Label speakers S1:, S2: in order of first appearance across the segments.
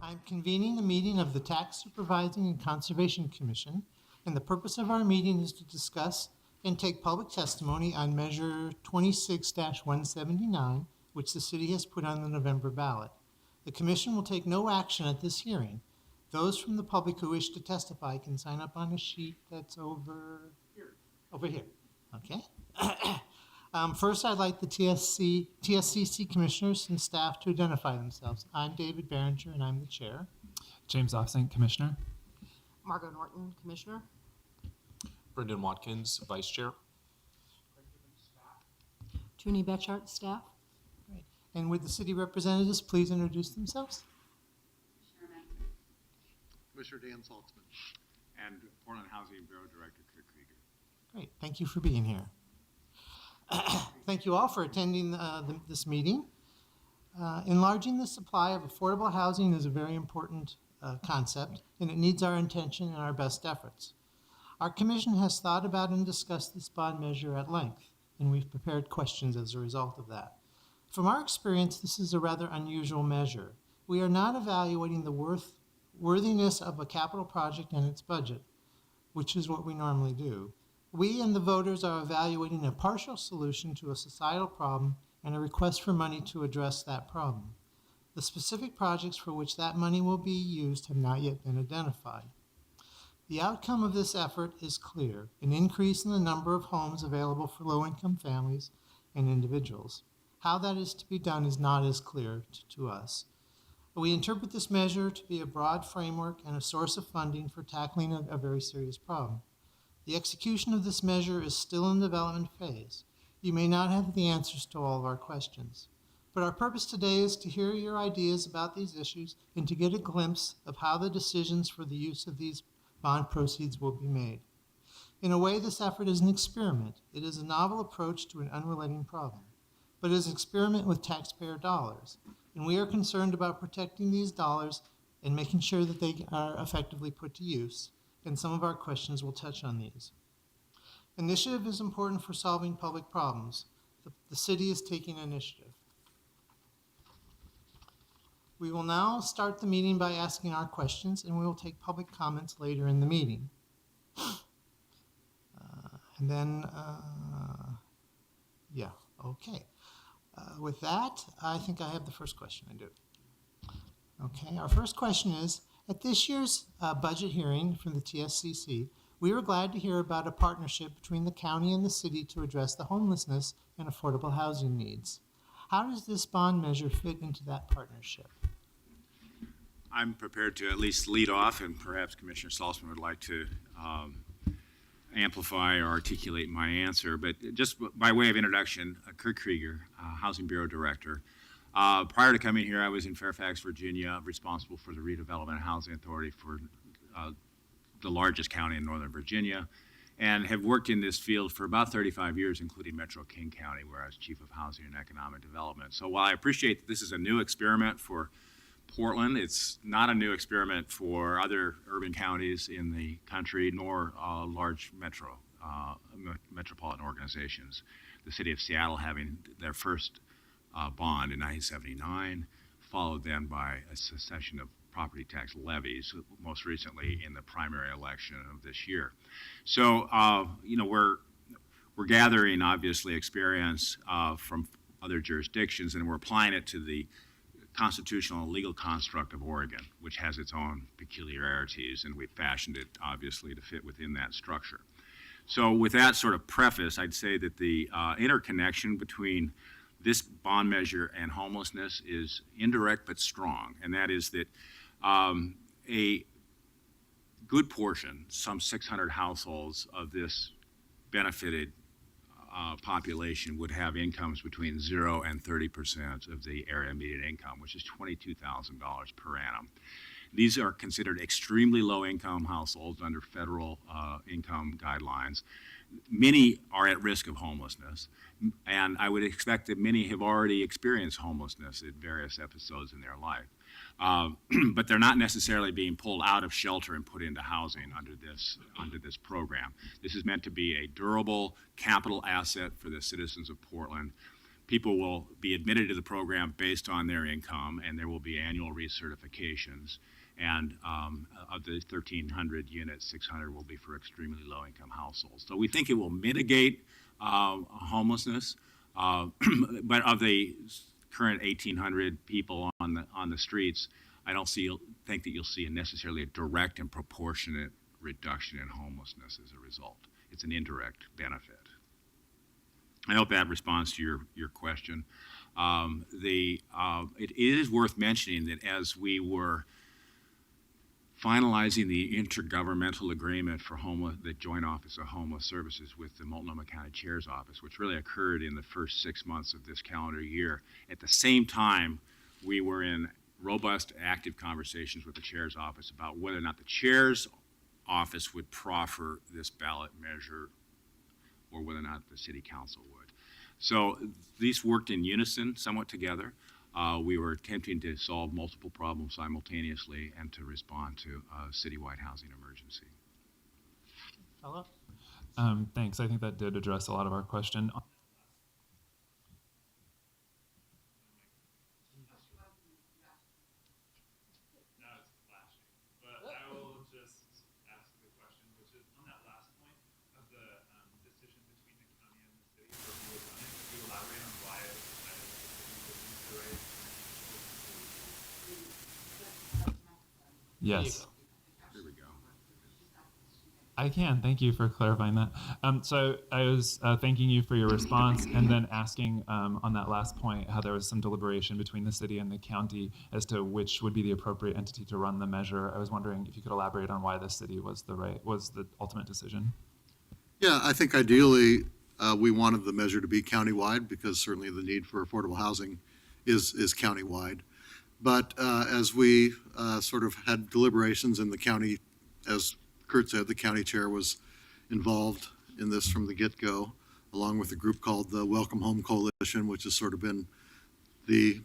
S1: I'm convening a meeting of the Tax Supervising and Conservation Commission, and the purpose of our meeting is to discuss and take public testimony on Measure 26-179, which the city has put on the November ballot. The commission will take no action at this hearing. Those from the public who wish to testify can sign up on a sheet that's over here. Okay. First, I'd like the TSCC commissioners and staff to identify themselves. I'm David Behringer, and I'm the chair.
S2: James Offsink, Commissioner.
S3: Margot Norton, Commissioner.
S4: Brendan Watkins, Vice Chair.
S3: Junie Betchart, staff.
S1: Great. And would the city representatives please introduce themselves?
S5: Commissioner Dan Saltzman.
S6: And Portland Housing Bureau Director Kurt Krieger.
S1: Great. Thank you for being here. Thank you all for attending this meeting. Enlarging the supply of affordable housing is a very important concept, and it needs our attention and our best efforts. Our commission has thought about and discussed this bond measure at length, and we've prepared questions as a result of that. From our experience, this is a rather unusual measure. We are not evaluating the worthiness of a capital project and its budget, which is what we normally do. We and the voters are evaluating a partial solution to a societal problem and a request for money to address that problem. The specific projects for which that money will be used have not yet been identified. The outcome of this effort is clear: an increase in the number of homes available for low-income families and individuals. How that is to be done is not as clear to us. We interpret this measure to be a broad framework and a source of funding for tackling a very serious problem. The execution of this measure is still in the development phase. You may not have the answers to all of our questions, but our purpose today is to hear your ideas about these issues and to get a glimpse of how the decisions for the use of these bond proceeds will be made. In a way, this effort is an experiment. It is a novel approach to an unrelenting problem, but it is an experiment with taxpayer dollars, and we are concerned about protecting these dollars and making sure that they are effectively put to use. And some of our questions will touch on these. Initiative is important for solving public problems. The city is taking initiative. We will now start the meeting by asking our questions, and we will take public comments later in the meeting. With that, I think I have the first question. I do. Okay, our first question is, at this year's budget hearing from the TSCC, we were glad to hear about a partnership between the county and the city to address the homelessness and affordable housing needs. How does this bond measure fit into that partnership?
S6: I'm prepared to at least lead off, and perhaps Commissioner Saltzman would like to amplify or articulate my answer. But just by way of introduction, Kurt Krieger, Housing Bureau Director. Prior to coming here, I was in Fairfax, Virginia, responsible for the Redevelopment Housing Authority for the largest county in Northern Virginia, and have worked in this field for about 35 years, including Metro King County, where I was Chief of Housing and Economic Development. So while I appreciate that this is a new experiment for Portland, it's not a new experiment for other urban counties in the country, nor large metropolitan organizations. The city of Seattle having their first bond in 1979, followed then by a succession of property tax levies, most recently in the primary election of this year. So, we're gathering, obviously, experience from other jurisdictions, and we're applying it to the constitutional and legal construct of Oregon, which has its own peculiarities, and we've fashioned it, obviously, to fit within that structure. So with that sort of preface, I'd say that the interconnection between this bond measure and homelessness is indirect but strong, and that is that a good portion, some 600 households of this benefited population would have incomes between 0 and 30% of the area median income, which is $22,000 per annum. These are considered extremely low-income households under federal income guidelines. Many are at risk of homelessness, and I would expect that many have already experienced homelessness at various episodes in their life. But they're not necessarily being pulled out of shelter and put into housing under this program. This is meant to be a durable capital asset for the citizens of Portland, people will be admitted to the program based on their income, and there will be annual recertifications. And of the 1,300 units, 600 will be for extremely low-income households. So we think it will mitigate homelessness, but of the current 1,800 people on the streets, I don't think that you'll see necessarily a direct and proportionate reduction in homelessness as a result. It's an indirect benefit. I hope that responds to your question. It is worth mentioning that as we were finalizing the intergovernmental agreement for the Joint Office of Homeless Services with the Multnomah County Chair's Office, which really occurred in the first 6 months of this calendar year, at the same time, we were in robust, active conversations with the Chair's Office about whether or not the Chair's Office would proffer this ballot measure or whether or not the City Council would. So these worked in unison, somewhat together. We were attempting to solve multiple problems simultaneously and to respond to a citywide housing emergency.
S1: Philip?
S2: Thanks. I think that did address a lot of our question. Yes.
S6: There we go.
S2: I can. Thank you for clarifying that. So I was thanking you for your response and then asking on that last point how there was some deliberation between the city and the county as to which would be the appropriate entity to run the measure. I was wondering if you could elaborate on why the city was the ultimate decision.
S5: Yeah, I think ideally, we wanted the measure to be countywide because certainly the need for affordable housing is countywide. But as we sort of had deliberations in the county, as Kurt said, the county chair was involved in this from the get-go, along with a group called the Welcome Home Coalition, which has sort of been the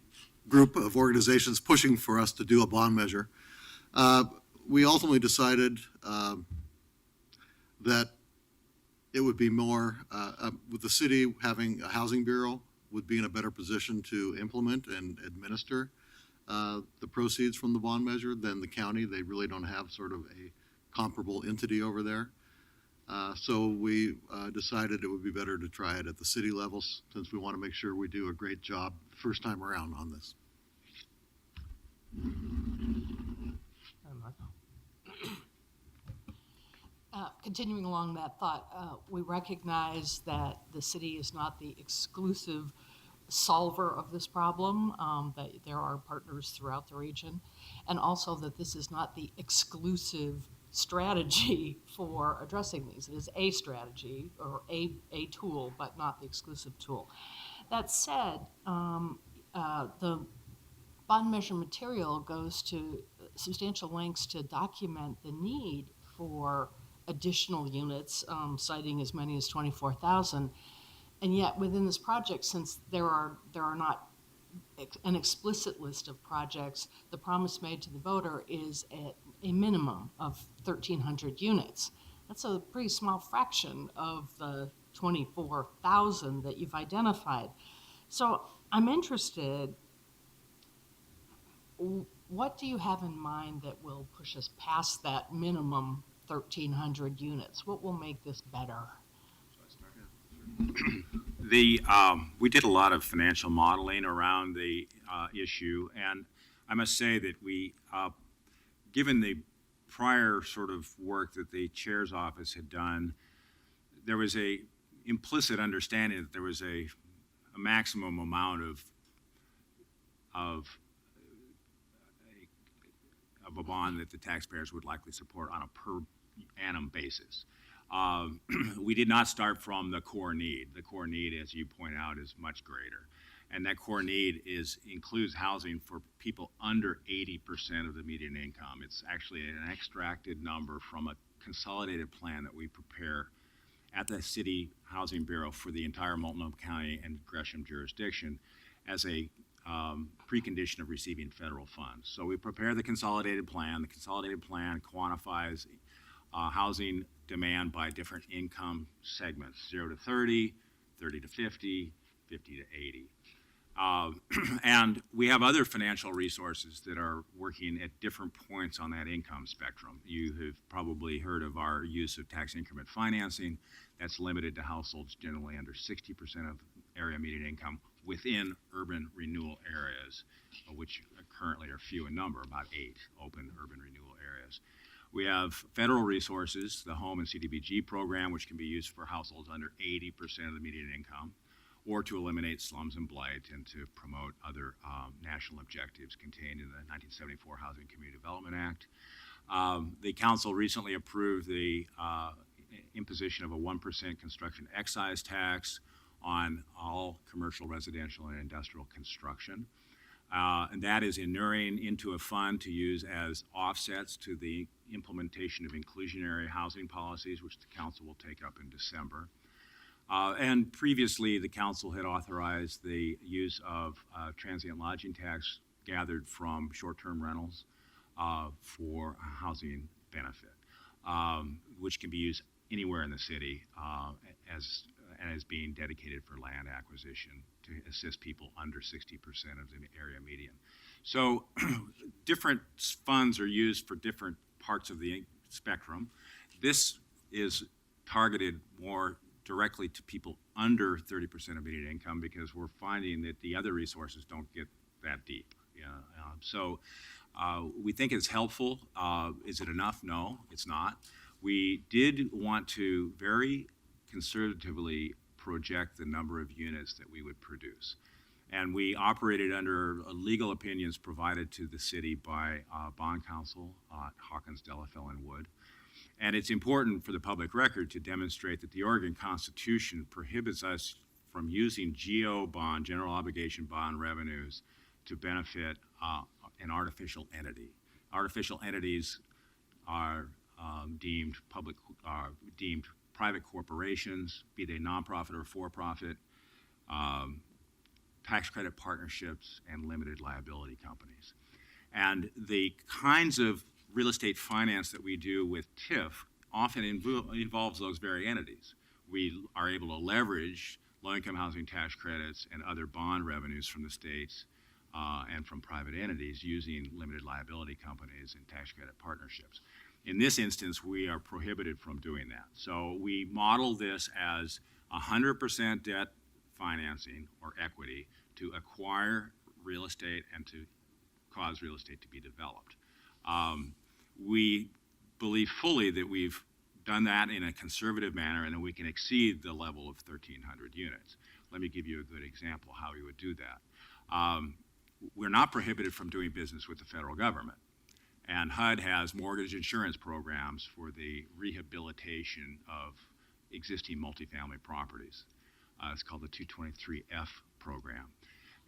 S5: group of organizations pushing for us to do a bond measure. We ultimately decided that it would be more, with the city having a housing bureau, would be in a better position to implement and administer the proceeds from the bond measure than the county. They really don't have sort of a comparable entity over there. So we decided it would be better to try it at the city levels since we want to make sure we do a great job first time around on this.
S3: Continuing along that thought, we recognize that the city is not the exclusive solver of this problem, that there are partners throughout the region, and also that this is not the exclusive strategy for addressing these. It is a strategy or a tool, but not the exclusive tool. That said, the bond measure material goes to substantial lengths to document the need for additional units, citing as many as 24,000. And yet within this project, since there are not an explicit list of projects, the promise made to the voter is a minimum of 1,300 units. That's a pretty small fraction of the 24,000 that you've identified. So I'm interested, what do you have in mind that will push us past that minimum 1,300 units? What will make this better?
S6: We did a lot of financial modeling around the issue, and I must say that we, given the prior sort of work that the chair's office had done, there was a implicit understanding that there was a maximum amount of a bond that the taxpayers would likely support on a per annum basis. We did not start from the core need. The core need, as you point out, is much greater. And that core need includes housing for people under 80% of the median income. It's actually an extracted number from a consolidated plan that we prepare at the City Housing Bureau for the entire Multnomah County and Gresham jurisdiction as a precondition of receiving federal funds. So we prepare the consolidated plan. The consolidated plan quantifies housing demand by different income segments, 0 to 30, 30 to 50, 50 to 80. And we have other financial resources that are working at different points on that income spectrum. You have probably heard of our use of tax increment financing. That's limited to households generally under 60% of area median income within urban renewal areas, which currently are few in number, about 8 open urban renewal areas. We have federal resources, the Home and CDBG program, which can be used for households under 80% of the median income, or to eliminate slums and blight and to promote other national objectives contained in the 1974 Housing Community Development Act. The council recently approved the imposition of a 1% construction excise tax on all commercial, residential, and industrial construction. And that is inuring into a fund to use as offsets to the implementation of inclusionary housing policies, which the council will take up in December. And previously, the council had authorized the use of transient lodging tax gathered from short-term rentals for a housing benefit, which can be used anywhere in the city as being dedicated for land acquisition to assist people under 60% of the area median. So different funds are used for different parts of the spectrum. This is targeted more directly to people under 30% of median income because we're finding that the other resources don't get that deep. So we think it's helpful. Is it enough? No, it's not. We did want to very conservatively project the number of units that we would produce. And we operated under legal opinions provided to the city by bond counsel, Hawkins, Delafield, and Wood. And it's important for the public record to demonstrate that the Oregon Constitution prohibits us from using GO bond, general obligation bond revenues to benefit an artificial entity. Artificial entities are deemed private corporations, be they nonprofit or for-profit, tax credit partnerships, and limited liability companies. And the kinds of real estate finance that we do with TIF often involves those very entities. We are able to leverage low-income housing tax credits and other bond revenues from the states and from private entities using limited liability companies and tax credit partnerships. In this instance, we are prohibited from doing that. So we model this as 100% debt financing or equity to acquire real estate and to cause real estate to be developed. We believe fully that we've done that in a conservative manner and that we can exceed the level of 1,300 units. Let me give you a good example how we would do that. We're not prohibited from doing business with the federal government. And HUD has mortgage insurance programs for the rehabilitation of existing multifamily properties. It's called the 223F program.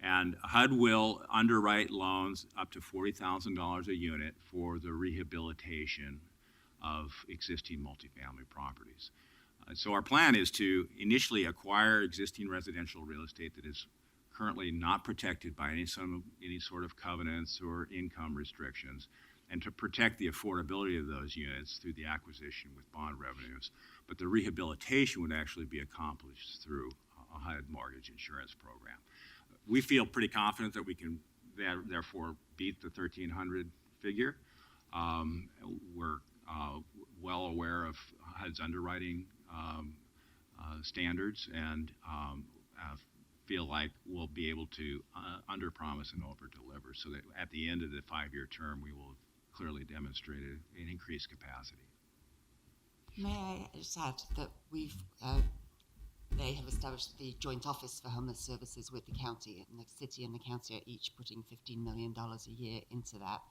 S6: And HUD will underwrite loans up to $40,000 a unit for the rehabilitation of existing multifamily properties. So our plan is to initially acquire existing residential real estate that is currently not protected by any sort of covenants or income restrictions, and to protect the affordability of those units through the acquisition with bond revenues. But the rehabilitation would actually be accomplished through a HUD mortgage insurance program. We feel pretty confident that we can therefore beat the 1,300 figure. We're well aware of HUD's underwriting standards and feel like we'll be able to underpromise and overdeliver so that at the end of the 5-year term we will clearly demonstrate an increased capacity.
S7: May I just add that they have established the Joint Office for Homeless Services with the county, and the city and the county are each putting $15 million a year into that.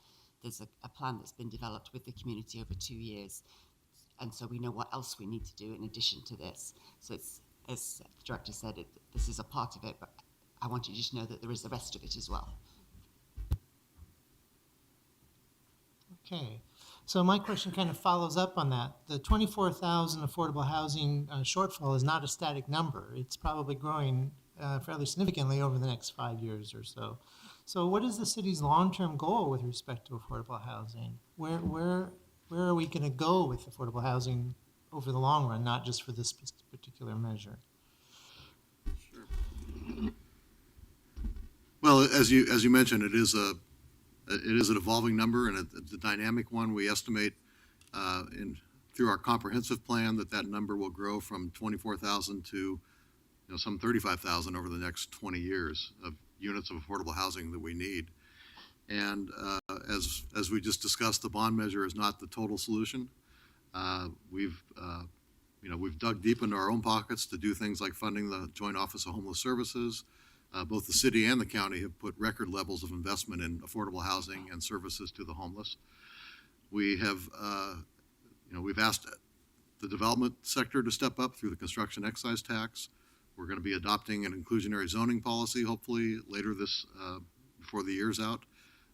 S7: There's a plan that's been developed with the community over 2 years, and so we know what else we need to do in addition to this. So it's, as the director said, this is a part of it, but I want you to just know that there is the rest of it as well.
S1: Okay, so my question kind of follows up on that. The 24,000 affordable housing shortfall is not a static number. It's probably growing fairly significantly over the next 5 years or so. So what is the city's long-term goal with respect to affordable housing? Where are we going to go with affordable housing over the long run, not just for this particular measure?
S5: Sure. Well, as you mentioned, it is an evolving number and it's a dynamic one. We estimate through our comprehensive plan that number will grow from 24,000 to some 35,000 over the next 20 years of units of affordable housing that we need. And as we just discussed, the bond measure is not the total solution. We've dug deep into our own pockets to do things like funding the Joint Office of Homeless Services. Both the city and the county have put record levels of investment in affordable housing and services to the homeless. We have, we've asked the development sector to step up through the construction excise tax. We're going to be adopting an inclusionary zoning policy, hopefully later before the year's out,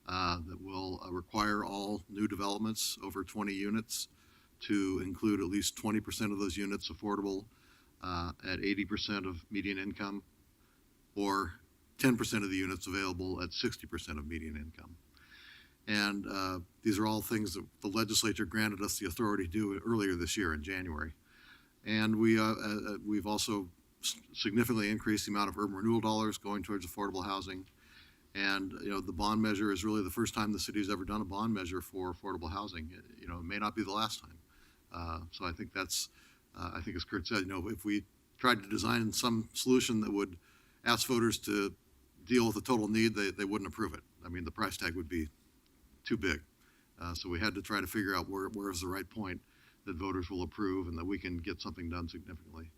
S5: that will require all new developments over 20 units to include at least 20% of those units affordable at 80% of median income, or 10% of the units available at 60% of median income. And these are all things that the legislature granted us the authority to do earlier this year in January. And we've also significantly increased the amount of urban renewal dollars going towards affordable housing. And the bond measure is really the first time the city's ever done a bond measure for affordable housing. It may not be the last time. So I think that's, I think as Kurt said, if we tried to design some solution that would ask voters to deal with the total need, they wouldn't approve it. I mean, the price tag would be too big. So we had to try to figure out where is the right point that voters will approve and that we can get something done significantly.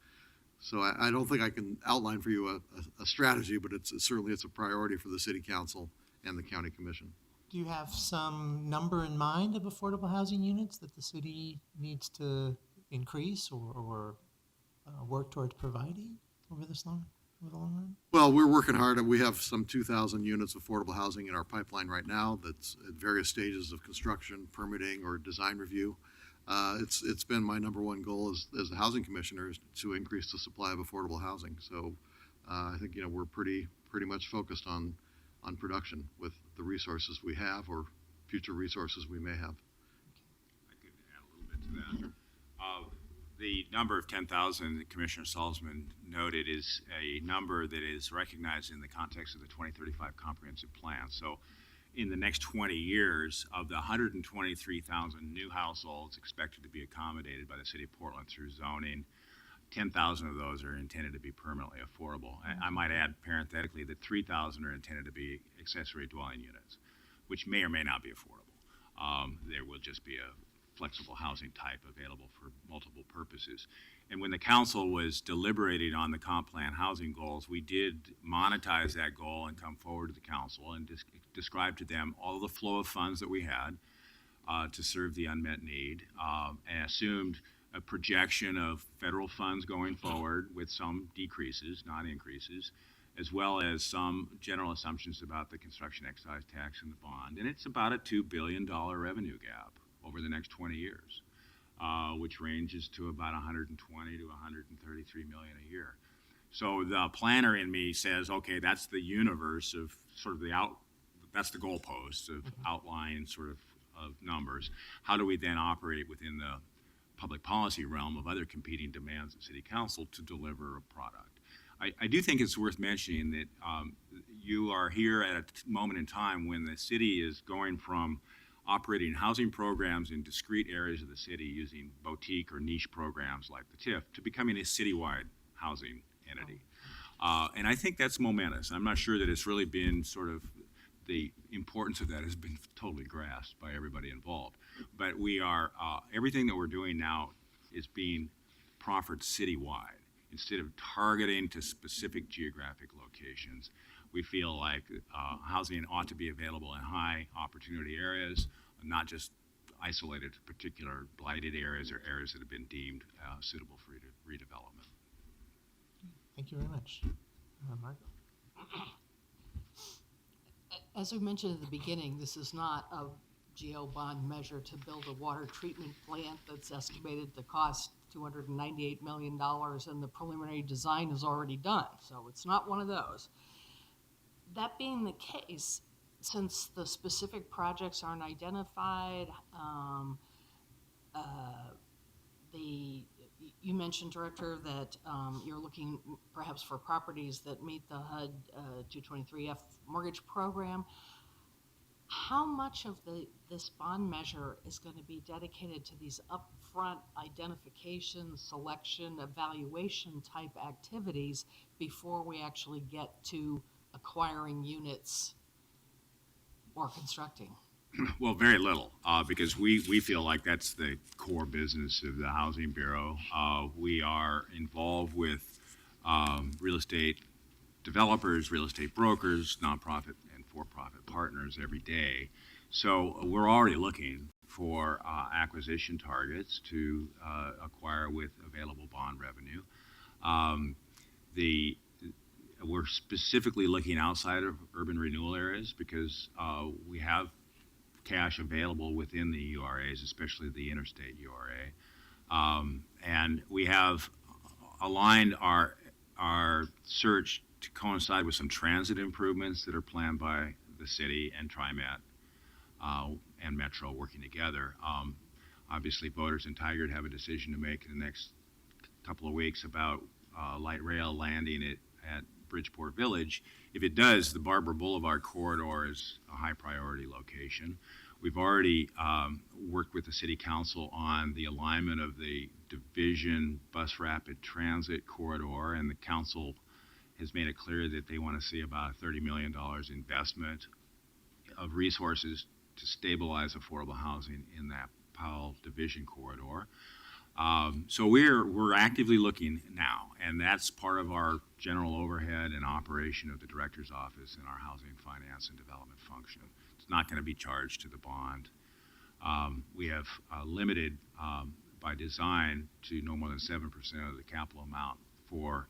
S5: So I don't think I can outline for you a strategy, but certainly it's a priority for the city council and the county commission.
S1: Do you have some number in mind of affordable housing units that the city needs to increase or work towards providing over the long run?
S5: Well, we're working hard. We have some 2,000 units of affordable housing in our pipeline right now that's at various stages of construction, permitting, or design review. It's been my number one goal as the housing commissioner is to increase the supply of affordable housing. So I think we're pretty much focused on production with the resources we have or future resources we may have.
S6: I could add a little bit to that. The number of 10,000 that Commissioner Salzman noted is a number that is recognized in the context of the 2035 comprehensive plan. So in the next 20 years, of the 123,000 new households expected to be accommodated by the city of Portland through zoning, 10,000 of those are intended to be permanently affordable. I might add parenthetically that 3,000 are intended to be accessory dwelling units, which may or may not be affordable. There will just be a flexible housing type available for multiple purposes. And when the council was deliberating on the comp plan housing goals, we did monetize that goal and come forward to the council and describe to them all the flow of funds that we had to serve the unmet need, and assumed a projection of federal funds going forward with some decreases, not increases, as well as some general assumptions about the construction excise tax and the bond. And it's about a $2 billion revenue gap over the next 20 years, which ranges to about 120 to 133 million a year. So the planner in me says, okay, that's the universe of sort of that's the goalposts of outline sort of numbers. How do we then operate within the public policy realm of other competing demands of city council to deliver a product? I do think it's worth mentioning that you are here at a moment in time when the city is going from operating housing programs in discrete areas of the city using boutique or niche programs like the TIF to becoming a citywide housing entity. And I think that's momentous. I'm not sure that it's really been sort of the importance of that has been totally grasped by everybody involved. But we are, everything that we're doing now is being proffered citywide. Instead of targeting to specific geographic locations, we feel like housing ought to be available in high opportunity areas, not just isolated to particular blighted areas or areas that have been deemed suitable for redevelopment.
S1: Thank you very much. Mark?
S3: As we mentioned at the beginning, this is not a GO bond measure to build a water treatment plant that's estimated to cost $298 million, and the preliminary design is already done. So it's not one of those. That being the case, since the specific projects aren't identified, You mentioned, Director, that you're looking perhaps for properties that meet the HUD 223F mortgage program. How much of this bond measure is going to be dedicated to these upfront identification, selection, evaluation type activities before we actually get to acquiring units or constructing?
S6: Well, very little, because we feel like that's the core business of the Housing Bureau. We are involved with real estate developers, real estate brokers, nonprofit and for-profit partners every day. So we're already looking for acquisition targets to acquire with available bond revenue. We're specifically looking outside of urban renewal areas because we have cash available within the URAs, especially the interstate URA. And we have aligned our search to coincide with some transit improvements that are planned by the city and TriMet and Metro working together. Obviously, voters in Tigard have a decision to make in the next couple of weeks about light rail landing at Bridgeport Village. If it does, the Barbara Boulevard corridor is a high priority location. We've already worked with the City Council on the alignment of the Division Bus Rapid Transit corridor, and the Council has made it clear that they want to see about $30 million investment of resources to stabilize affordable housing in that Powell Division corridor. So we're actively looking now, and that's part of our general overhead and operation of the Director's Office and our Housing Finance and Development function. It's not going to be charged to the bond. We have limited by design to no more than 7% of the capital amount for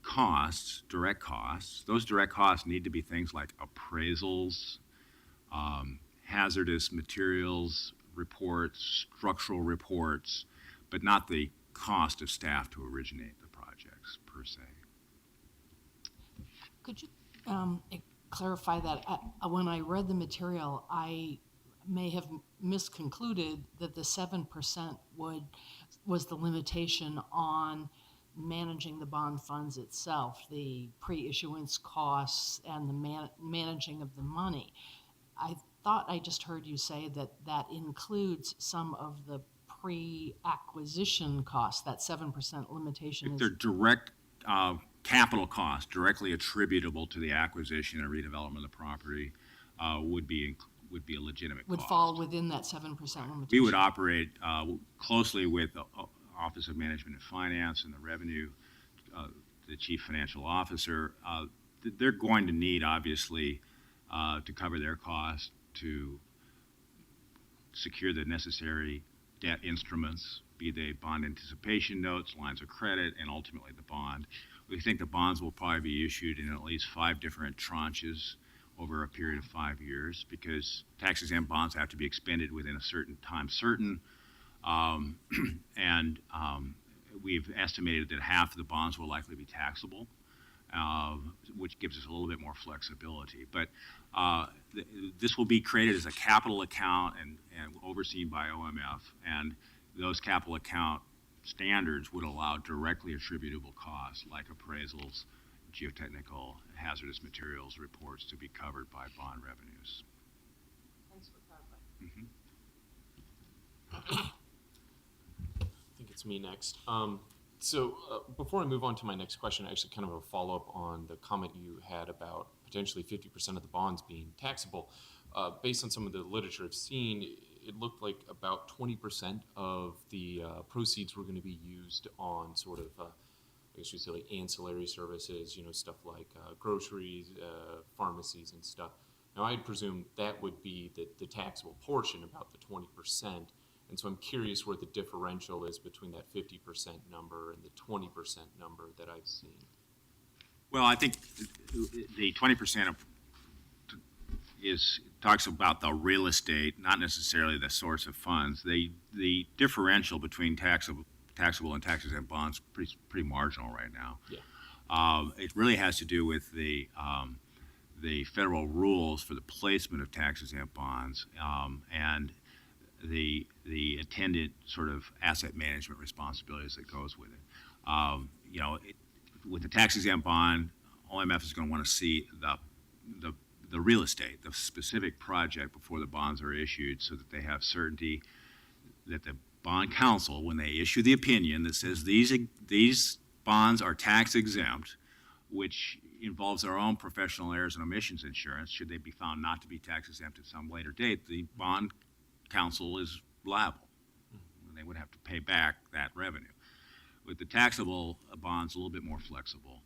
S6: costs, direct costs. Those direct costs need to be things like appraisals, hazardous materials reports, structural reports, but not the cost of staff to originate the projects per se.
S3: Could you clarify that? When I read the material, I may have misconcluded that the 7% was the limitation on managing the bond funds itself, the pre-issuance costs and the managing of the money. I thought I just heard you say that includes some of the pre-acquisition costs. That 7% limitation
S6: If they're direct capital costs directly attributable to the acquisition and redevelopment of the property, would be a legitimate
S3: would
S6: cost.
S3: fall within that 7% limitation.
S6: We would operate closely with the Office of Management and Finance and the Revenue, the Chief Financial Officer. They're going to need, obviously, to cover their costs, to secure the necessary debt instruments, be they bond anticipation notes, lines of credit, and ultimately the bond. We think the bonds will probably be issued in at least 5 different tranches over a period of 5 years, because tax-exempt bonds have to be expended within a certain time certain. We've estimated that half of the bonds will likely be taxable, which gives us a little bit more flexibility. But this will be created as a capital account and overseen by OMF, and those capital account standards would allow directly attributable costs like appraisals, geotechnical, hazardous materials reports to be covered by bond revenues.
S3: Thanks for clarifying.
S4: I think it's me next. Before I move on to my next question, actually kind of a follow-up on the comment you had about potentially 50% of the bonds being taxable. Based on some of the literature I've seen, it looked like about 20% of the proceeds were going to be used on sort of, I guess you'd say, like ancillary services, stuff like groceries, pharmacies and stuff. Now, I'd presume that would be the taxable portion, about the 20%. And so I'm curious where the differential is between that 50% number and the 20% number that I've seen.
S6: Well, I think the 20% talks about the real estate, not necessarily the source of funds. The differential between taxable and tax-exempt bonds is pretty marginal right now.
S4: Yeah.
S6: It really has to do with the federal rules for the placement of tax-exempt bonds, and the attendant sort of asset management responsibilities that goes with it. With the tax exempt bond, OMF is going to want to see the real estate, the specific project before the bonds are issued, so that they have certainty that the bond counsel, when they issue the opinion that says these bonds are tax exempt, which involves their own professional errors and omissions insurance, should they be found not to be tax exempt at some later date, the bond counsel is liable. They would have to pay back that revenue. With the taxable bonds, a little bit more flexible.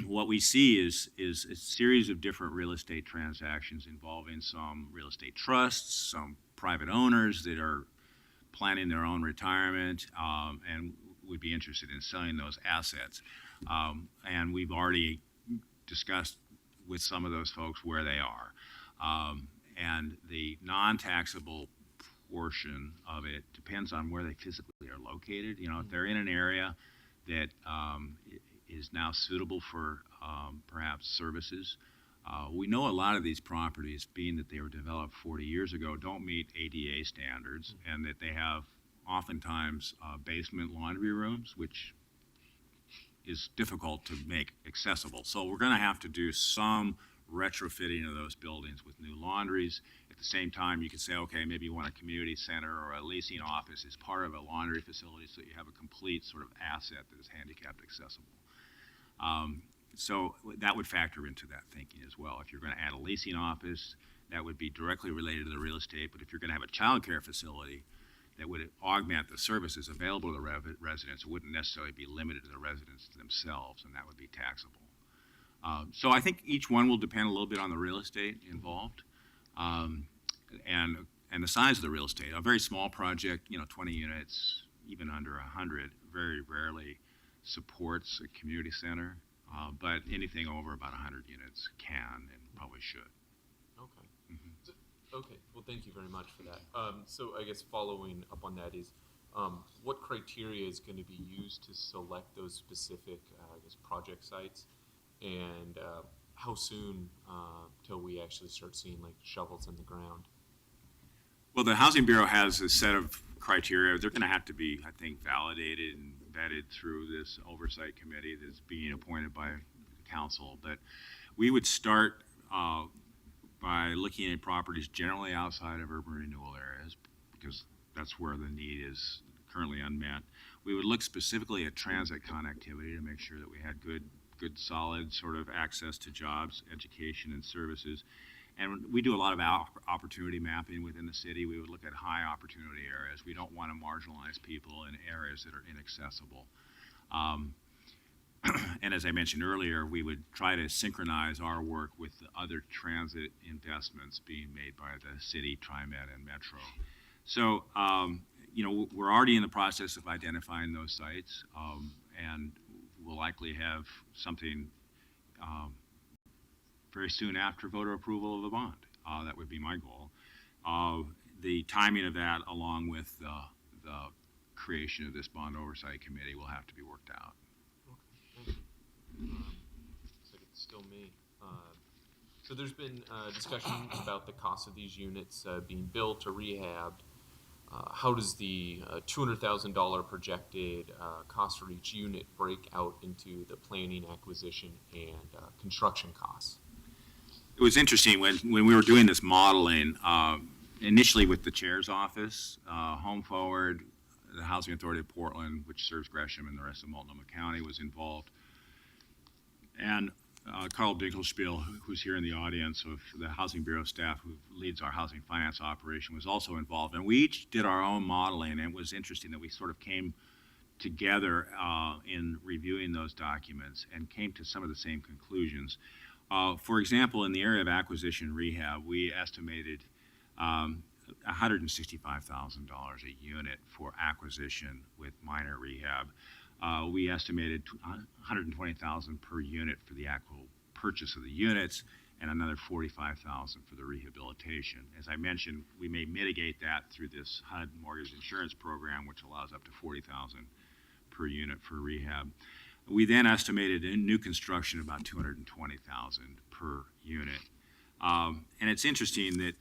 S6: What we see is a series of different real estate transactions involving some real estate trusts, some private owners that are planning their own retirement and would be interested in selling those assets. And we've already discussed with some of those folks where they are. And the non-taxable portion of it depends on where they physically are located. If they're in an area that is now suitable for perhaps services. We know a lot of these properties, being that they were developed 40 years ago, don't meet ADA standards, and that they have oftentimes basement laundry rooms, which is difficult to make accessible. So we're going to have to do some retrofitting of those buildings with new laundries. At the same time, you could say, okay, maybe you want a community center or a leasing office as part of a laundry facility, so you have a complete sort of asset that is handicapped accessible. So that would factor into that thinking as well. If you're going to add a leasing office, that would be directly related to the real estate. But if you're going to have a child care facility that would augment the services available to the residents, it wouldn't necessarily be limited to the residents themselves, and that would be taxable. So I think each one will depend a little bit on the real estate involved and the size of the real estate. A very small project, 20 units, even under 100, very rarely supports a community center, but anything over about 100 units can and probably should.
S4: Okay. Okay. Well, thank you very much for that. So I guess following up on that is, what criteria is going to be used to select those specific, project sites, and how soon till we actually start seeing like shovels in the ground?
S6: Well, the Housing Bureau has a set of criteria. They're going to have to be, I think, validated and vetted through this oversight committee that's being appointed by council. But we would start by looking at properties generally outside of urban renewal areas, because that's where the need is currently unmet. We would look specifically at transit connectivity to make sure that we had good, solid sort of access to jobs, education, and services. And we do a lot of opportunity mapping within the city. We would look at high opportunity areas. We don't want to marginalize people in areas that are inaccessible. And as I mentioned earlier, we would try to synchronize our work with the other transit investments being made by the city, TriMet, and Metro. So, we're already in the process of identifying those sites, and we'll likely have something very soon after voter approval of the bond. That would be my goal. The timing of that, along with the creation of this bond oversight committee, will have to be worked out.
S4: Okay, thank you. Looks like it's still me. So there's been discussion about the cost of these units being built or rehabbed. How does the $200,000 projected cost for each unit break out into the planning, acquisition, and construction costs?
S6: It was interesting when we were doing this modeling, initially with the chair's office, Home Forward, the Housing Authority of Portland, which serves Gresham and the rest of Multnomah County, was involved. And Carl Dinkelspiel, who's here in the audience, of the Housing Bureau staff who leads our housing finance operation, was also involved. And we each did our own modeling, and it was interesting that we sort of came together in reviewing those documents and came to some of the same conclusions. For example, in the area of acquisition rehab, we estimated $165,000 a unit for acquisition with minor rehab. We estimated $120,000 per unit for the actual purchase of the units, and another $45,000 for the rehabilitation. As I mentioned, we may mitigate that through this HUD mortgage insurance program, which allows up to $40,000 per unit for rehab. We then estimated in new construction about $220,000 per unit. And it's interesting that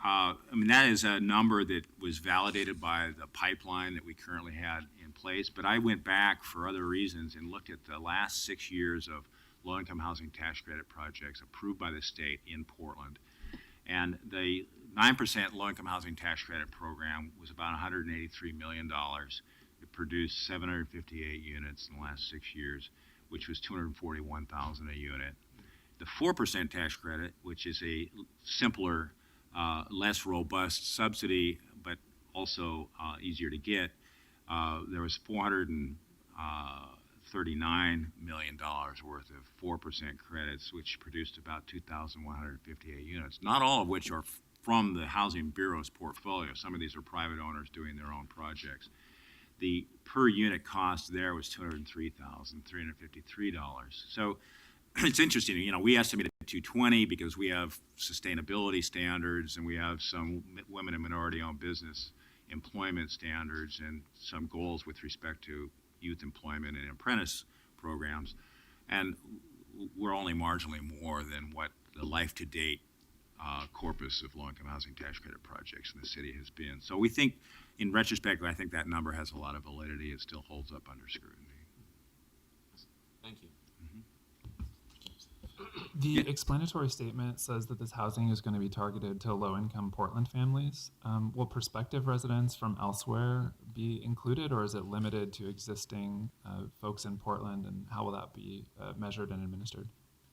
S6: I mean, that is a number that was validated by the pipeline that we currently had in place. But I went back for other reasons and looked at the last 6 years of low-income housing tax credit projects approved by the state in Portland. And the 9% low-income housing tax credit program was about $183 million. It produced 758 units in the last 6 years, which was $241,000 a unit. The 4% tax credit, which is a simpler, less robust subsidy, but also easier to get, there was $439 million worth of 4% credits, which produced about 2,158 units, not all of which are from the Housing Bureau's portfolio. Some of these are private owners doing their own projects. The per unit cost there was $203,353. So it's interesting, we estimated $220 because we have sustainability standards and we have some women and minority-owned business employment standards and some goals with respect to youth employment and apprentice programs. And we're only marginally more than what the life-to-date corpus of low-income housing tax credit projects in the city has been. So we think, in retrospect, I think that number has a lot of validity. It still holds up under scrutiny.
S4: Thank you.
S2: The explanatory statement says that this housing is going to be targeted to low-income Portland families. Will prospective residents from elsewhere be included, or is it limited to existing folks in Portland, and how will that be measured and administered?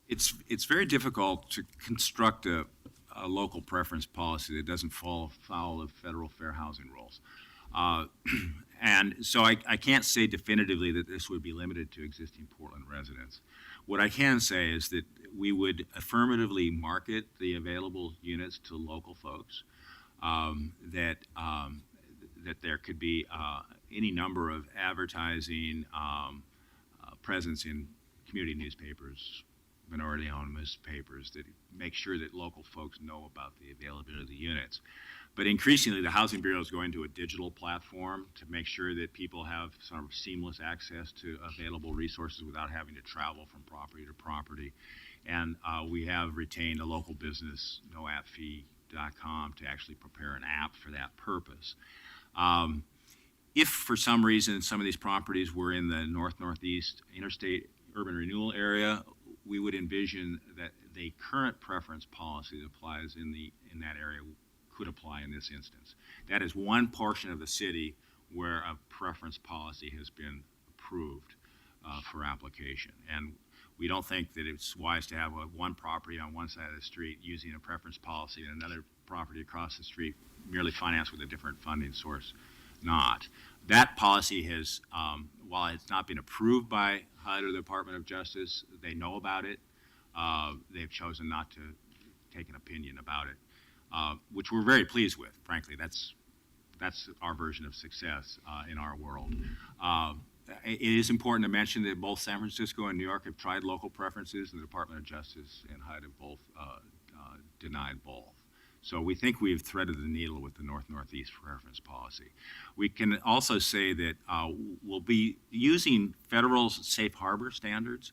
S6: It's very difficult to construct a local preference policy that doesn't fall foul of federal fair housing rules. And so I can't say definitively that this would be limited to existing Portland residents. What I can say is that we would affirmatively market the available units to local folks, that there could be any number of advertising presence in community newspapers, minority-owned newspapers, that make sure that local folks know about the availability of the units. But increasingly, the Housing Bureau is going to a digital platform to make sure that people have sort of seamless access to available resources without having to travel from property to property. And we have retained a local business, noappfee.com, to actually prepare an app for that purpose. If for some reason some of these properties were in the north-northeast interstate urban renewal area, we would envision that the current preference policy that applies in that area could apply in this instance. That is one portion of the city where a preference policy has been approved for application. And we don't think that it's wise to have one property on one side of the street using a preference policy and another property across the street merely financed with a different funding source not. That policy has, while it's not been approved by HUD or the Department of Justice, they know about it. They've chosen not to take an opinion about it, which we're very pleased with. Frankly, that's our version of success in our world. It is important to mention that both San Francisco and New York have tried local preferences, and the Department of Justice and HUD have both denied both. So we think we've threaded the needle with the North-Northeast preference policy. We can also say that we'll be using federal safe harbor standards,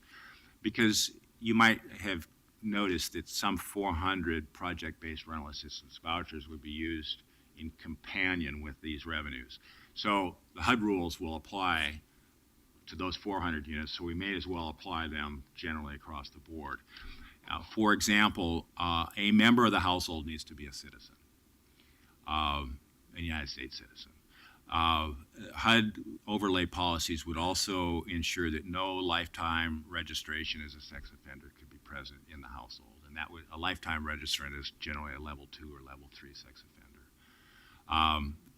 S6: because you might have noticed that some 400 project-based rental assistance vouchers would be used in companion with these revenues. So the HUD rules will apply to those 400 units, so we may as well apply them generally across the board. For example, a member of the household needs to be a citizen, a United States citizen. HUD overlay policies would also ensure that no lifetime registration as a sex offender could be present in the household, and that would, a lifetime registrant is generally a level 2 or level 3 sex offender.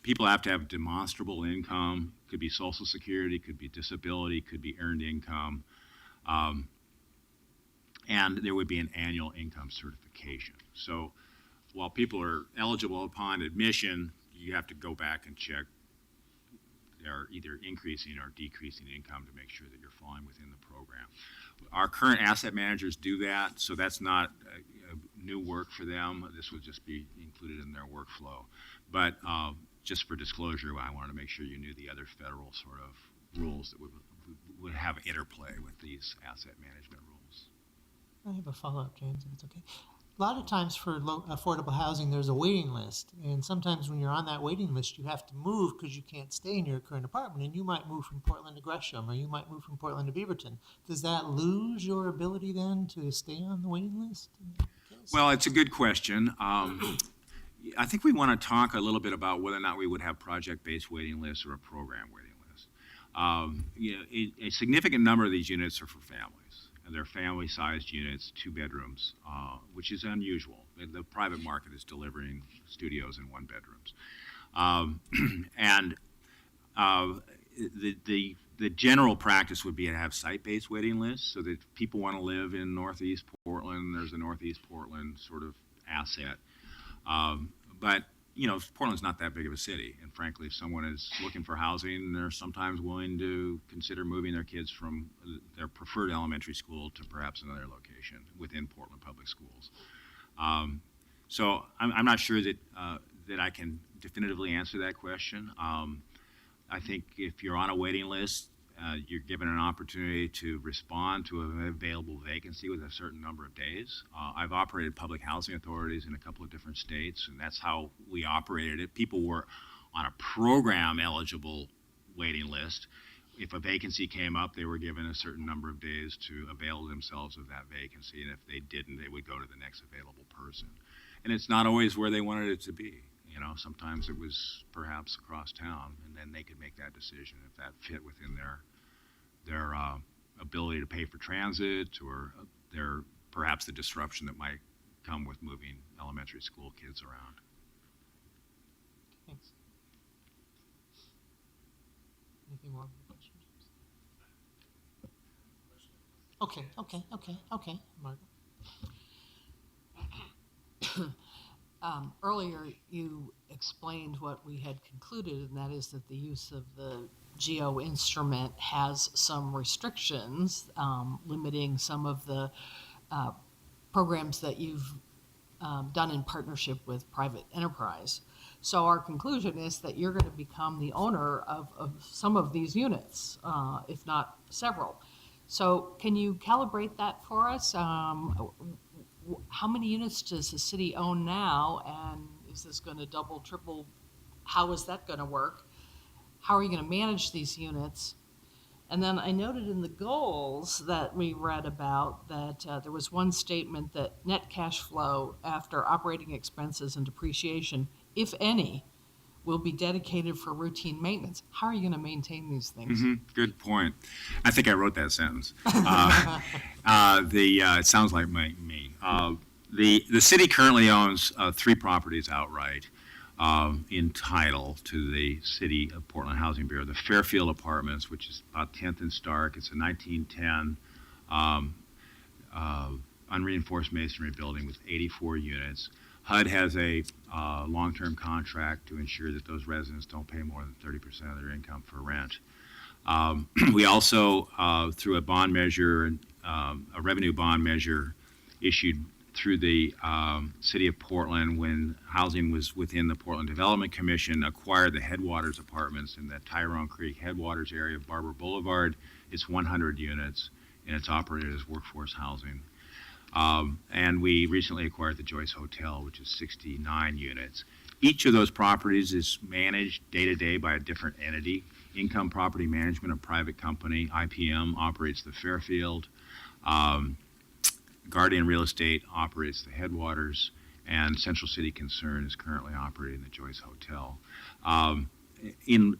S6: People have to have demonstrable income. Could be Social Security, could be disability, could be earned income. And there would be an annual income certification. So while people are eligible upon admission, you have to go back and check they're either increasing or decreasing income to make sure that you're falling within the program. Our current asset managers do that, so that's not a new work for them. This would just be included in their workflow. But just for disclosure, I wanted to make sure you knew the other federal sort of rules that would have interplay with these asset management rules.
S1: I have a follow-up, James, if it's okay. a lot of times for affordable housing, there's a waiting list. And sometimes when you're on that waiting list, you have to move because you can't stay in your current apartment. And you might move from Portland to Gresham, or you might move from Portland to Beaverton. Does that lose your ability then to stay on the waiting list?
S6: Well, it's a good question. I think we want to talk a little bit about whether or not we would have project-based waiting lists or a program waiting list. A significant number of these units are for families, and they're family-sized units, 2 bedrooms, which is unusual. The private market is delivering studios and 1 bedrooms. The general practice would be to have site-based waiting lists so that if people want to live in Northeast Portland, there's a Northeast Portland sort of asset. But, Portland's not that big of a city. And frankly, if someone is looking for housing, they're sometimes willing to consider moving their kids from their preferred elementary school to perhaps another location within Portland Public Schools. So I'm not sure that I can definitively answer that question. I think if you're on a waiting list, you're given an opportunity to respond to an available vacancy with a certain number of days. I've operated public housing authorities in a couple of different states, and that's how we operated it. People were on a program-eligible waiting list. If a vacancy came up, they were given a certain number of days to avail themselves of that vacancy, and if they didn't, they would go to the next available person. And it's not always where they wanted it to be. Sometimes it was perhaps across town, and then they could make that decision if that fit within their ability to pay for transit or perhaps the disruption that might come with moving elementary school kids around.
S1: Thanks. Anything more? Okay, Margaret.
S3: Earlier, you explained what we had concluded, and that is that the use of the GEO instrument has some restrictions, limiting some of the programs that you've done in partnership with private enterprise. So our conclusion is that you're going to become the owner of some of these units, if not several. So can you calibrate that for us? How many units does the city own now, and is this going to double, triple? How is that going to work? How are you going to manage these units? And then I noted in the goals that we read about that there was one statement that net cash flow after operating expenses and depreciation, if any, will be dedicated for routine maintenance. How are you going to maintain these things?
S6: Good point. I think I wrote that sentence. It sounds like me. The city currently owns 3 properties outright in title to the City of Portland Housing Bureau. The Fairfield Apartments, which is about 10th and Stark. It's a 1910 unreinforced masonry building with 84 units. HUD has a long-term contract to ensure that those residents don't pay more than 30% of their income for rent. We also, through a bond measure, a revenue bond measure issued through the City of Portland when housing was within the Portland Development Commission, acquired the Headwaters Apartments in the Tyrone Creek Headwaters area of Barber Boulevard. It's 100 units, and it's operated as workforce housing. And we recently acquired the Joyce Hotel, which is 69 units. Each of those properties is managed day-to-day by a different entity. Income Property Management, a private company, IPM, operates the Fairfield. Guardian Real Estate operates the Headwaters, and Central City Concern is currently operating the Joyce Hotel. In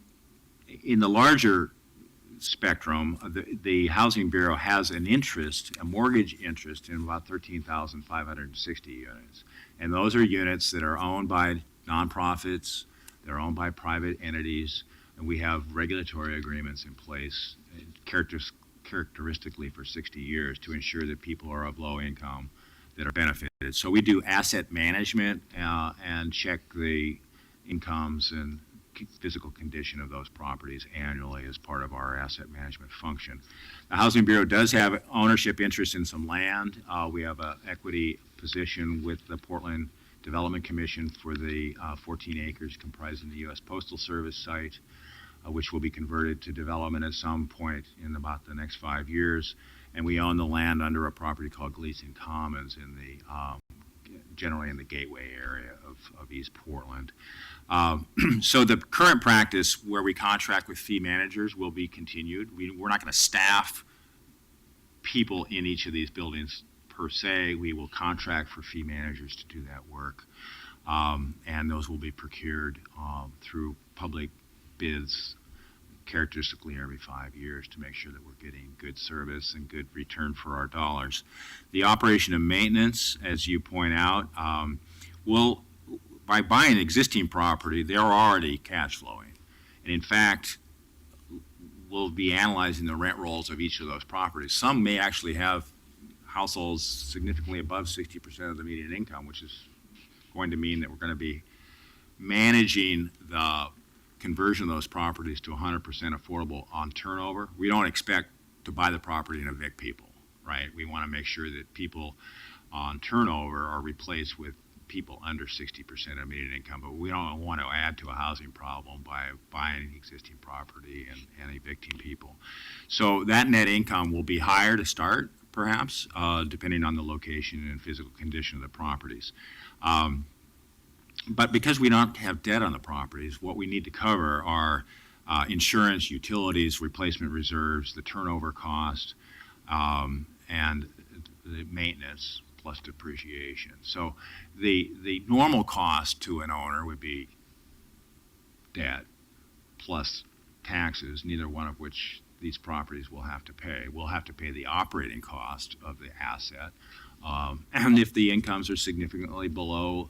S6: the larger spectrum, the Housing Bureau has a mortgage interest in about 13,560 units. And those are units that are owned by nonprofits, they're owned by private entities, and we have regulatory agreements in place, characteristically for 60 years, to ensure that people are of low income that are benefited. So we do asset management and check the incomes and physical condition of those properties annually as part of our asset management function. The Housing Bureau does have ownership interest in some land. We have an equity position with the Portland Development Commission for the 14 acres comprising the U.S. Postal Service site, which will be converted to development at some point in about the next 5 years. And we own the land under a property called Gleason Commons in the generally in the gateway area of East Portland. So the current practice where we contract with fee managers will be continued. We're not going to staff people in each of these buildings per se. We will contract for fee managers to do that work. And those will be procured through public bids, characteristically every 5 years, to make sure that we're getting good service and good return for our dollars. The operation and maintenance, as you point out, will, by buying existing property, they're already cash flowing. And in fact, we'll be analyzing the rent rolls of each of those properties. Some may actually have households significantly above 60% of the median income, which is going to mean that we're going to be managing the conversion of those properties to 100% affordable on turnover. We don't expect to buy the property and evict people, right? We want to make sure that people on turnover are replaced with people under 60% of median income, but we don't want to add to a housing problem by buying existing property and evicting people. So that net income will be higher to start, perhaps, depending on the location and physical condition of the properties. But because we don't have debt on the properties, what we need to cover are insurance, utilities, replacement reserves, the turnover cost, and the maintenance plus depreciation. So the normal cost to an owner would be debt plus taxes, neither one of which these properties will have to pay. We'll have to pay the operating cost of the asset. And if the incomes are significantly below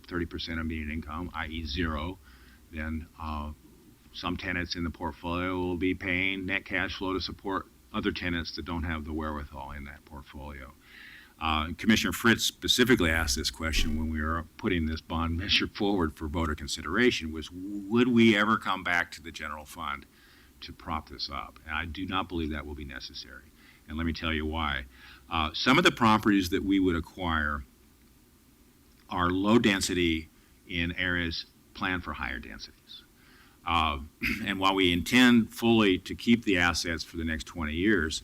S6: 30% of median income, i.e. zero, then some tenants in the portfolio will be paying net cash flow to support other tenants that don't have the wherewithal in that portfolio. Commissioner Fritz specifically asked this question when we were putting this bond measure forward for voter consideration, was would we ever come back to the general fund to prop this up? And I do not believe that will be necessary. And let me tell you why. Some of the properties that we would acquire are low density in areas planned for higher densities. And while we intend fully to keep the assets for the next 20 years,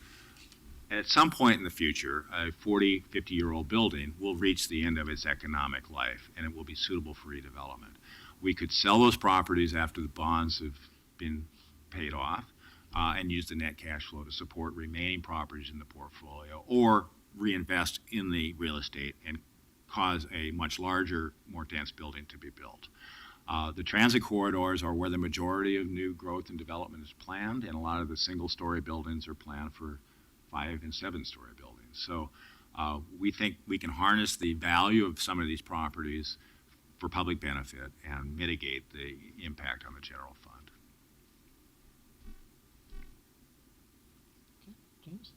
S6: at some point in the future, a 40, 50-year-old building will reach the end of its economic life, and it will be suitable for redevelopment. We could sell those properties after the bonds have been paid off, and use the net cash flow to support remaining properties in the portfolio, or reinvest in the real estate and cause a much larger, more dense building to be built. The transit corridors are where the majority of new growth and development is planned, and a lot of the single-story buildings are planned for 5- and 7-story buildings. So we think we can harness the value of some of these properties for public benefit and mitigate the impact on the general fund.
S1: James?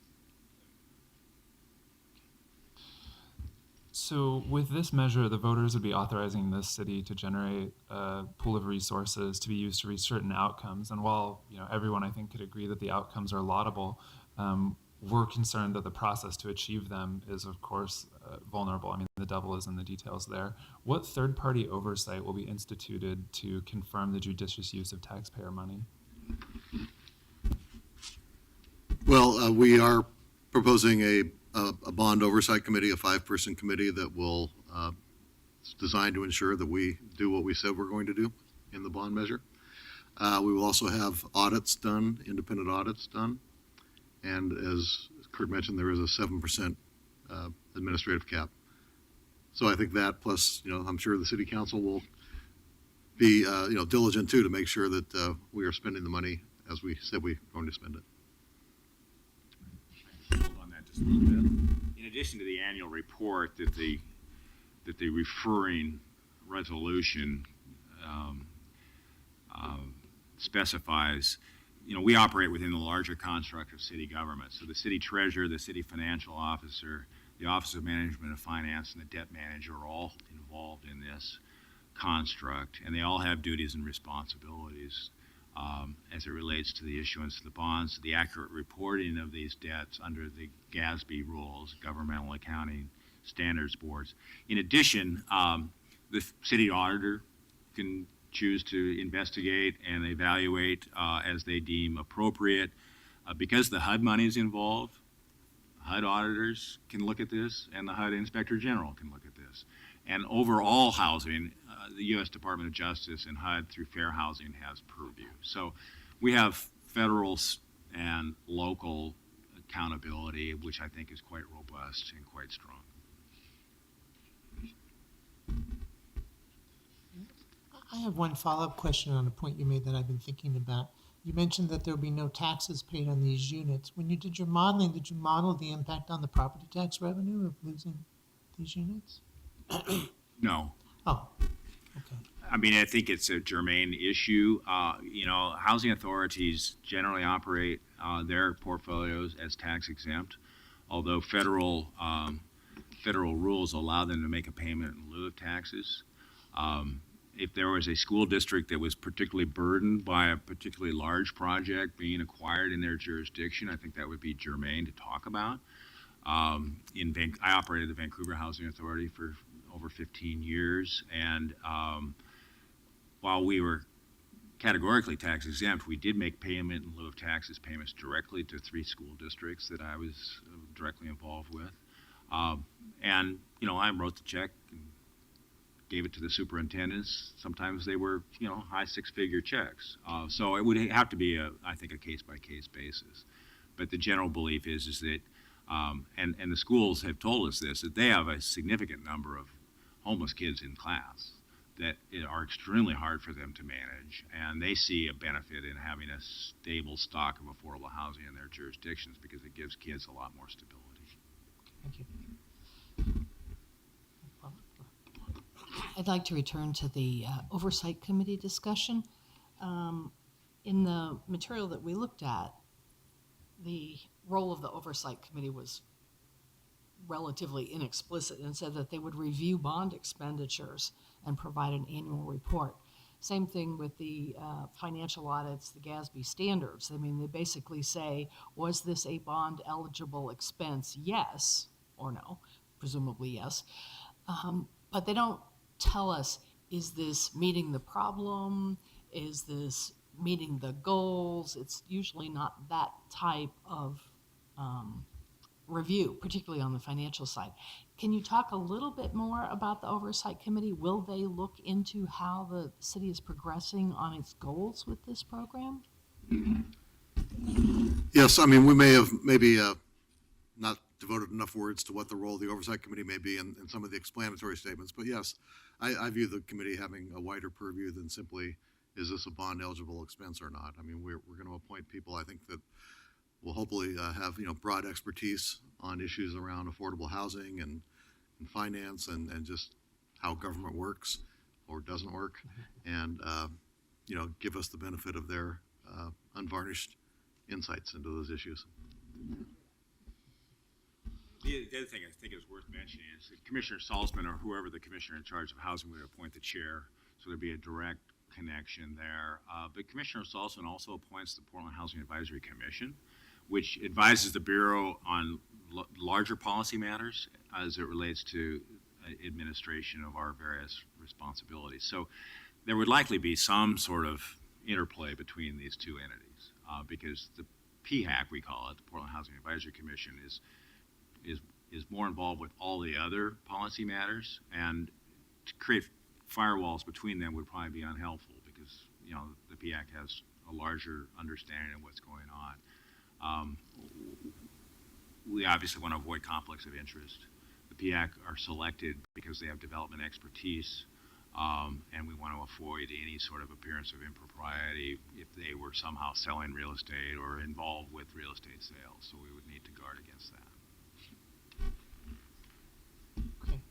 S2: So with this measure, the voters would be authorizing this city to generate a pool of resources to be used to reach certain outcomes. And while everyone I think could agree that the outcomes are laudable, we're concerned that the process to achieve them is, of course, vulnerable. I mean, the devil is in the details there. What third-party oversight will be instituted to confirm the judicious use of taxpayer money?
S5: Well, we are proposing a bond oversight committee, a 5-person committee that will, it's designed to ensure that we do what we said we're going to do in the bond measure. We will also have audits done, independent audits done. And as Kurt mentioned, there is a 7% administrative cap. So I think that plus, I'm sure the city council will be, diligent too to make sure that we are spending the money as we said we're going to spend it.
S6: Hold on that just a little bit. In addition to the annual report that the referring resolution specifies, we operate within the larger construct of city government. So the city treasurer, the city financial officer, the Office of Management of Finance, and the debt manager are all involved in this construct, and they all have duties and responsibilities as it relates to the issuance of the bonds, the accurate reporting of these debts under the GASB rules, Governmental Accounting Standards Boards. In addition, the city auditor can choose to investigate and evaluate as they deem appropriate. Because the HUD money is involved, HUD auditors can look at this, and the HUD Inspector General can look at this. And overall housing, the U.S. Department of Justice and HUD through Fair Housing has purview. So we have federal and local accountability, which I think is quite robust and quite strong.
S1: I have one follow-up question on a point you made that I've been thinking about. You mentioned that there'll be no taxes paid on these units. When you did your modeling, did you model the impact on the property tax revenue of losing these units?
S6: No.
S1: Oh, okay.
S6: I mean, I think it's a germane issue. Housing authorities generally operate their portfolios as tax exempt, although federal rules allow them to make a payment in lieu of taxes. If there was a school district that was particularly burdened by a particularly large project being acquired in their jurisdiction, I think that would be germane to talk about. I operated the Vancouver Housing Authority for over 15 years, and while we were categorically tax exempt, we did make payment in lieu of taxes payments directly to 3 school districts that I was directly involved with. I wrote the check and gave it to the superintendents. Sometimes they were, high 6-figure checks. So it would have to be, I think, a case-by-case basis. But the general belief is that, and the schools have told us this, that they have a significant number of homeless kids in class that are extremely hard for them to manage, and they see a benefit in having a stable stock of affordable housing in their jurisdictions because it gives kids a lot more stability.
S1: Thank you.
S3: I'd like to return to the Oversight Committee discussion. In the material that we looked at, the role of the Oversight Committee was relatively inexplicit and said that they would review bond expenditures and provide an annual report. Same thing with the financial audits, the GASB standards. I mean, they basically say, was this a bond eligible expense? Yes or no, presumably yes. But they don't tell us, is this meeting the problem? Is this meeting the goals? It's usually not that type of review, particularly on the financial side. Can you talk a little bit more about the Oversight Committee? Will they look into how the city is progressing on its goals with this program?
S5: Yes, I mean, we may have maybe not devoted enough words to what the role of the Oversight Committee may be in some of the explanatory statements, but yes, I view the committee having a wider purview than simply, is this a bond eligible expense or not? I mean, we're going to appoint people, I think, that will hopefully have broad expertise on issues around affordable housing and finance and just how government works or doesn't work, and give us the benefit of their unvarnished insights into those issues.
S6: The other thing I think is worth mentioning is that Commissioner Salzman, or whoever the commissioner in charge of housing, would appoint the chair, so there'd be a direct connection there. But Commissioner Salzman also appoints the Portland Housing Advisory Commission, which advises the Bureau on larger policy matters as it relates to administration of our various responsibilities. So there would likely be some sort of interplay between these two entities because the PHAC, we call it, the Portland Housing Advisory Commission, is more involved with all the other policy matters, and to create firewalls between them would probably be unhelpful because the PHAC has a larger understanding of what's going on. We obviously want to avoid conflicts of interest. The PHAC are selected because they have development expertise, and we want to avoid any sort of appearance of impropriety if they were somehow selling real estate or involved with real estate sales. So we would need to guard against that.
S1: Okay.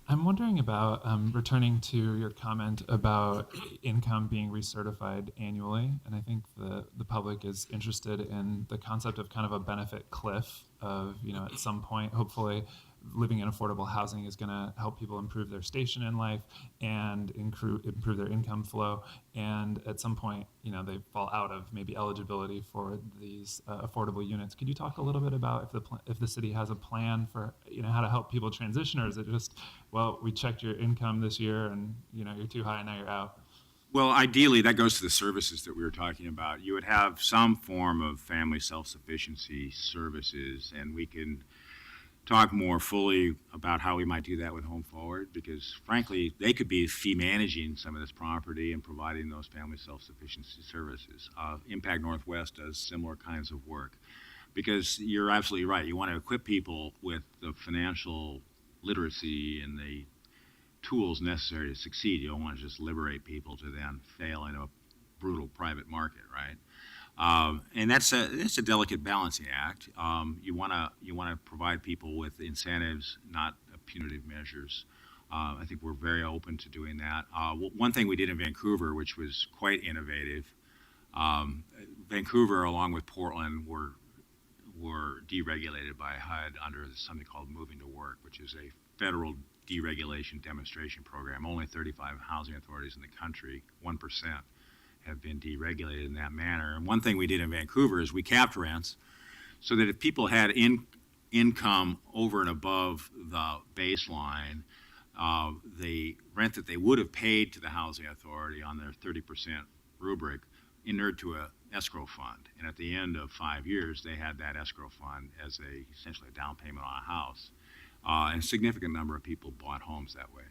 S2: I'm wondering about returning to your comment about income being recertified annually, and I think the public is interested in the concept of kind of a benefit cliff of, at some point, hopefully, living in affordable housing is going to help people improve their station in life and improve their income flow, and at some point, they fall out of maybe eligibility for these affordable units. Could you talk a little bit about if the city has a plan for how to help people transition, or is it just, well, we checked your income this year and you're too high and now you're out?
S6: Well, ideally, that goes to the services that we were talking about. You would have some form of family self-sufficiency services, and we can talk more fully about how we might do that with Home Forward, because frankly, they could be fee managing some of this property and providing those family self-sufficiency services. Impact Northwest does similar kinds of work, because you're absolutely right. You want to equip people with the financial literacy and the tools necessary to succeed. You don't want to just liberate people to then fail in a brutal private market, right? And it's a delicate balancing act. You want to provide people with incentives, not punitive measures. I think we're very open to doing that. One thing we did in Vancouver, which was quite innovative, Vancouver, along with Portland, were deregulated by HUD under something called Moving to Work, which is a federal deregulation demonstration program. Only 35 housing authorities in the country, 1%, have been deregulated in that manner. And one thing we did in Vancouver is we capped rents so that if people had income over and above the baseline, the rent that they would have paid to the housing authority on their 30% rubric inured to a escrow fund. And at the end of 5 years, they had that escrow fund as essentially a down payment on a house. And a significant number of people bought homes that way.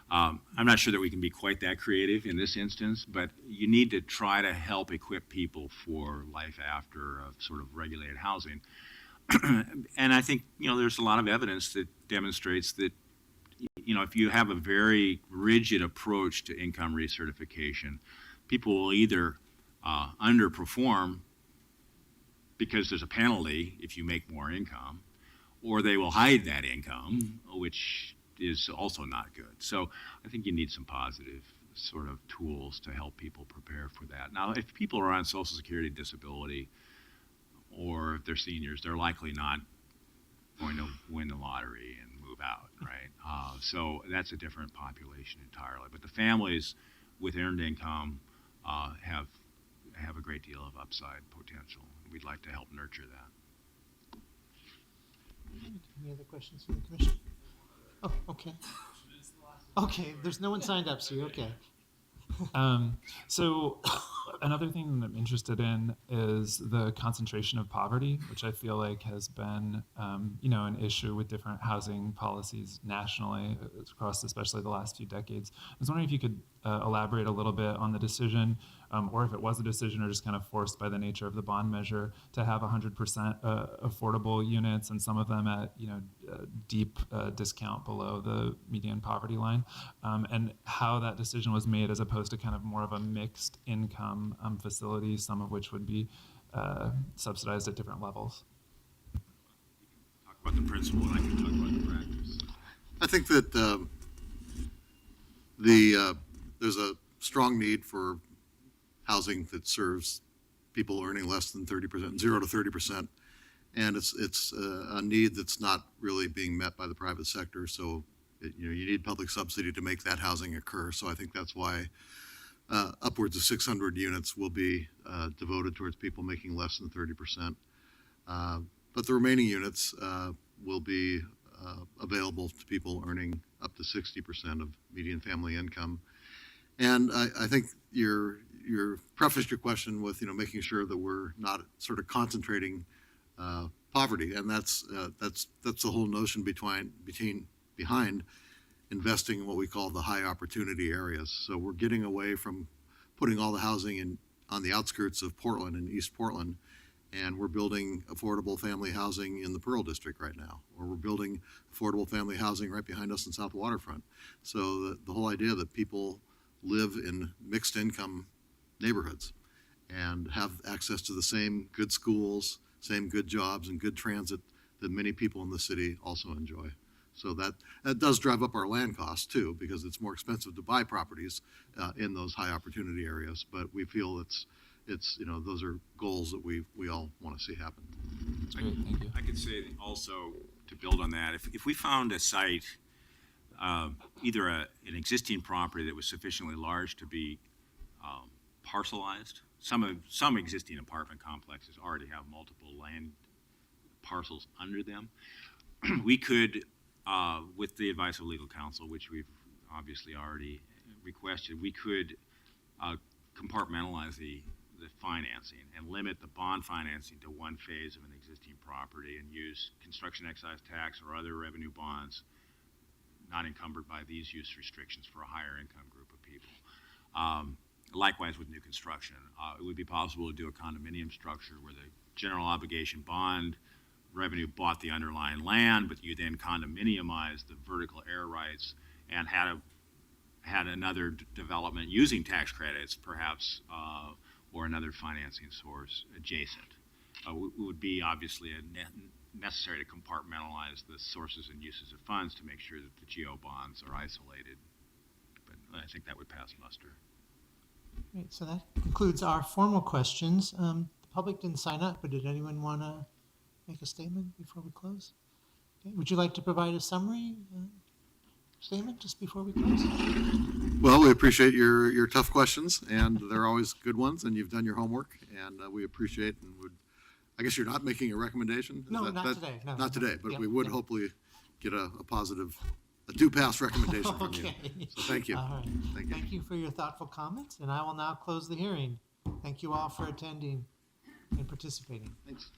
S6: I'm not sure that we can be quite that creative in this instance, but you need to try to help equip people for life after sort of regulated housing. And I think, there's a lot of evidence that demonstrates that, if you have a very rigid approach to income recertification, people will either underperform because there's a penalty if you make more income, or they will hide that income, which is also not good. So I think you need some positive sort of tools to help people prepare for that. Now, if people are on Social Security disability, or if they're seniors, they're likely not going to win the lottery and move out, right? So that's a different population entirely. But the families with earned income have a great deal of upside potential. We'd like to help nurture that.
S1: Any other questions from the commission? Oh, okay. Okay, there's no one signed up, so you're okay.
S2: So another thing that I'm interested in is the concentration of poverty, which I feel like has been, an issue with different housing policies nationally across especially the last few decades. I was wondering if you could elaborate a little bit on the decision, or if it was a decision or just kind of forced by the nature of the bond measure to have 100% affordable units, and some of them at deep discount below the median poverty line, and how that decision was made as opposed to kind of more of a mixed income facility, some of which would be subsidized at different levels.
S6: Talk about the principle, and I can talk about the practice.
S5: I think that there's a strong need for housing that serves people earning less than 30%, 0 to 30%, and it's a need that's not really being met by the private sector. So you need public subsidy to make that housing occur. So I think that's why upwards of 600 units will be devoted towards people making less than 30%. But the remaining units will be available to people earning up to 60% of median family income. And I think you prefaced your question with making sure that we're not sort of concentrating poverty, and that's the whole notion behind investing in what we call the high opportunity areas. So we're getting away from putting all the housing on the outskirts of Portland and East Portland, and we're building affordable family housing in the Pearl District right now, or we're building affordable family housing right behind us in South Waterfront. So the whole idea that people live in mixed income neighborhoods and have access to the same good schools, same good jobs, and good transit that many people in the city also enjoy. So that does drive up our land costs too, because it's more expensive to buy properties in those high opportunity areas. But we feel it's those are goals that we all want to see happen.
S2: That's great, thank you.
S6: I could say also, to build on that, if we found a site, either an existing property that was sufficiently large to be parcelized. Some existing apartment complexes already have multiple land parcels under them. We could, with the advice of legal counsel, which we've obviously already requested, we could compartmentalize the financing and limit the bond financing to one phase of an existing property and use construction excise tax or other revenue bonds not encumbered by these use restrictions for a higher income group of people. Likewise with new construction, it would be possible to do a condominium structure where the general obligation bond revenue bought the underlying land, but you then condominiumized the vertical air rights and had another development using tax credits, perhaps, or another financing source adjacent. It would be obviously necessary to compartmentalize the sources and uses of funds to make sure that the GO bonds are isolated. But I think that would pass muster.
S1: Great, so that concludes our formal questions. The public didn't sign up, but did anyone want to make a statement before we close? Okay. Would you like to provide a summary statement just before we close?
S5: Well, we appreciate your tough questions, and they're always good ones, and you've done your homework, and we appreciate and would, I guess you're not making a recommendation? Is
S1: No, not today. No,
S5: Not today, but
S1: yeah,
S5: we would
S1: yeah.
S5: hopefully get a positive, a do-pass recommendation from you.
S1: Okay.
S5: So thank you.
S1: All right.
S5: Thank you.
S1: Thank you for your thoughtful comments, and I will now close the hearing. Thank you all for attending and participating.
S5: Thanks.